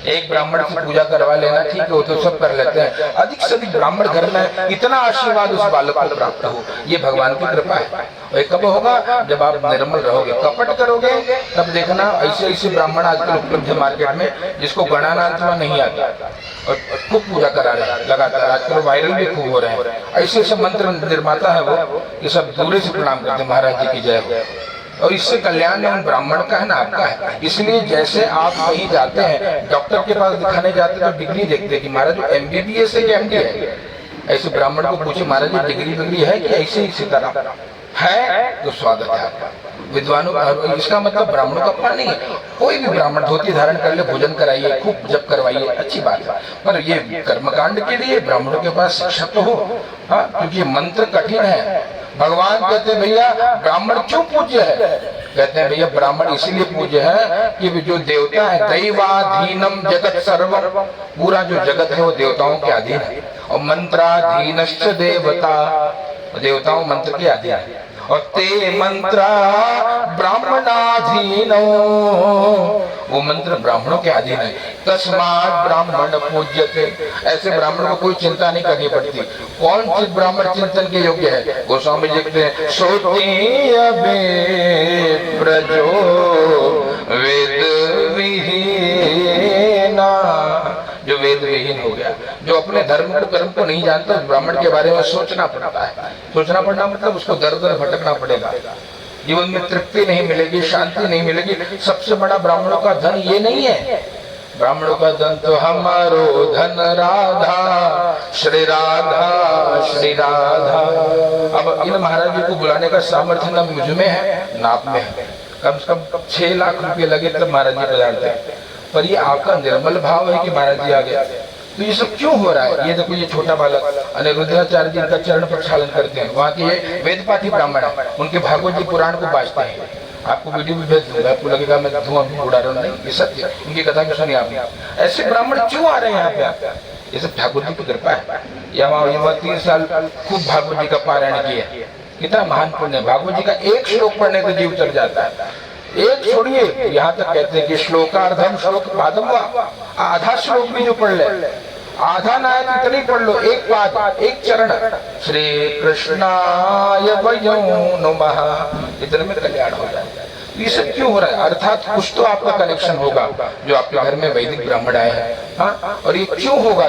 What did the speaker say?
एक ब्राह्मण से पूजा करवा लेना ठीक है, वो तो सब कर लेते हैं। अधिक से अधिक ब्राह्मण घर में इतना आशीर्वाद उस बालक को प्राप्त हो, ये भगवान की कृपा है। और कब होगा? जब आप निर्मल रहोगे। कपट करोगे तब देखना ऐसे ऐसे ब्राह्मण आजकल उपलब्ध है मार्केट में, जिसको गणना अंतमा नहीं आता और खूब पूजा करा रहे हैं लगातार। आजकल वायरल भी खूब हो रहे हैं। ऐसे ऐसे मंत्र निर्माता है वो, ये सब दूर से प्रणाम करते हैं, महाराज जी की जय हो। और इससे कल्याण उन ब्राह्मण का है ना, आपका है। इसलिए जैसे आप कहीं जाते हैं, डॉक्टर के पास दिखाने जाते हैं तो डिग्री देखते हैं कि महाराज MBBS है कि MD है। ऐसे ब्राह्मण को पूछे महाराज जी डिग्री है कि ऐसे इसी तरह है, तो स्वागत है आपका। विद्वानों का इसका मतलब ब्राह्मणों का अपना नहीं है। कोई भी ब्राह्मण धोती धारण कर ले, भोजन कराइए, खूब जप करवाइए, अच्छी बात है। पर ये कर्मकांड के लिए ब्राह्मणों के पास शिक्षा तो हो। हाँ, क्योंकि मंत्र कठिन है। भगवान कहते हैं भैया ब्राह्मण क्यों पूज्य है? कहते हैं भैया ब्राह्मण इसीलिए पूज्य है कि जो देवता है, दैवाधीनम जगत सर्वम, पूरा जो जगत है वो देवताओं के अधीन है। और मंत्राधीनश्च देवता, देवताओं मंत्र के अधीन है। और ते मंत्रा ब्राह्मणाधीनो, वो मंत्र ब्राह्मणों के अधीन है। तस्मात् ब्राह्मण पूज्यते, ऐसे ब्राह्मण को कोई चिंता नहीं करनी पड़ती। कौन सी ब्राह्मण चिंतन के योग्य है? गोस्वामी जी लिखते हैं सोतीय प्रजो वेद विहीना, जो वेद विहीन हो गया, जो अपने धर्म को कर्म को नहीं जानता, ब्राह्मण के बारे में सोचना पड़ता है। सोचना पड़ना मतलब उसको दर दर भटकना पड़ेगा, जीवन में तृप्ति नहीं मिलेगी, शांति नहीं मिलेगी। सबसे बड़ा ब्राह्मणों का धन ये नहीं है। ब्राह्मणों का धन तो हमारो धन राधा, श्री राधा श्री राधा। अब इन महाराज जी को बुलाने का सामर्थ्य न मुझ में है ना आप में है। कम से कम 6 लाख रुपए लगे तब महाराज जी पधारते हैं। पर ये आपका निर्मल भाव है कि महाराज जी आ गया। तो ये सब क्यों हो रहा है? ये देखो ये छोटा बालक अनिरुद्धाचार्य जी का चरण प्रक्षालन करते हैं। वहाँ के वेदपाठी ब्राह्मण है, उनके भागवत जी पुराण को बाजते हैं। आपको वीडियो भी भेज दूंगा, आपको लगेगा मैं धुआं उड़ा रहा हूँ, नहीं, ये सत्य। उनकी कथा भी सुनिए आपने। ऐसे ब्राह्मण क्यों आ रहे हैं यहाँ पे? ये सब ठाकुर जी की कृपा है। यहाँ 3 साल खूब भागवत जी का पारायण किया, कितना महान पुण्य। भागवत जी का एक श्लोक पढ़ने तो जीव चढ़ जाता है। एक छोड़िए, यहाँ तक कहते हैं कि श्लोकार्धम श्लोक पादम, आधा श्लोक भी जो पढ़ ले, आधा ना है तो इतनी पढ़ लो, एक पाद एक चरण, श्री कृष्णाय वयं नमः, इतने में कल्याण हो जाएगा। ये सब क्यों हो रहा है? अर्थात कुछ तो आपका कनेक्शन होगा जो आपके घर में वैदिक ब्राह्मण आए हैं। हाँ, और ये क्यों होगा?